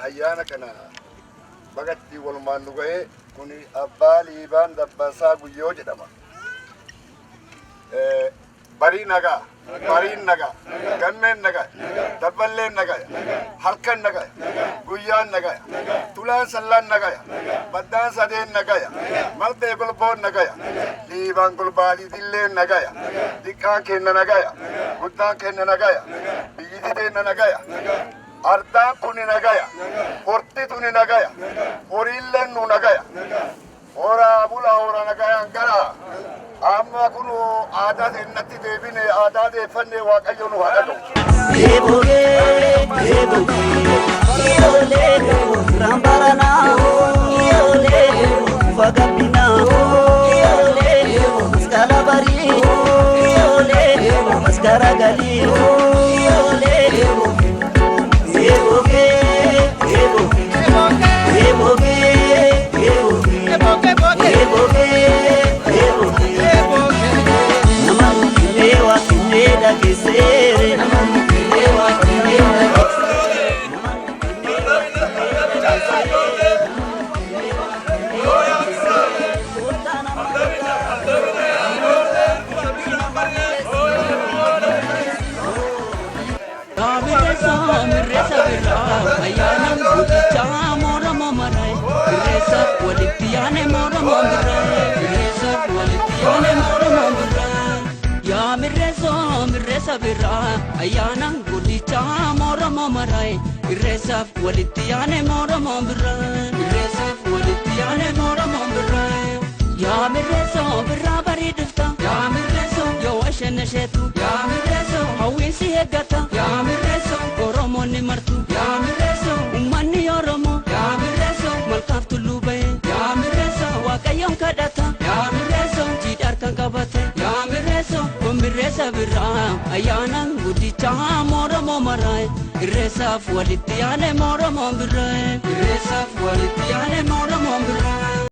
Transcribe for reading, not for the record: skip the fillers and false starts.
Hayyana kana bagatti walumaan nu ga'e kuni abbaa liibaan dabbasaa guyyoo jedhama. Barii nagaa, bariin nagaa, gammeen nagaa, dabballeen nagaa, halkan nagaa, guyyaan nagaa, tulaan sallaan nagaa, baddaan sadeen nagaa, malbee golboon nagaa, liibaan golbaalii dilleen nagaa, diqqaan kenna nagaa, guddaan kenna nagaa, biyyi dideenna nagaa. Ardaan kuni nagaya, horti tuni nagaya, horiilleen nu nagaya, horaa bula hora nagayaan gara. Amma kunu aadaa teennatti deebine aadaa deeffannee Waaqayyo nu haa dhaga'u. Rambarana, Yole maskara gali yole eboke eboke eboke eboke eboke naman kilewa kineda kisere naman kilewa kineda ayana gudicha mora mamarai iresa walitiane mora mamarai iresa walitiane mora mamarai ya miresa birra baridufta ya miresa yo ashana shetu ya miresa hawisi hegata ya miresa oromoni martu ya miresa umani oromo ya miresa malkaftu lubay ya miresa waqayon kadata ya miresa jidar kan kabate ya miresa miresa birra ayana gudicha mora mamarai iresa walitiane mora mamarai iresa walitiane mora mamarai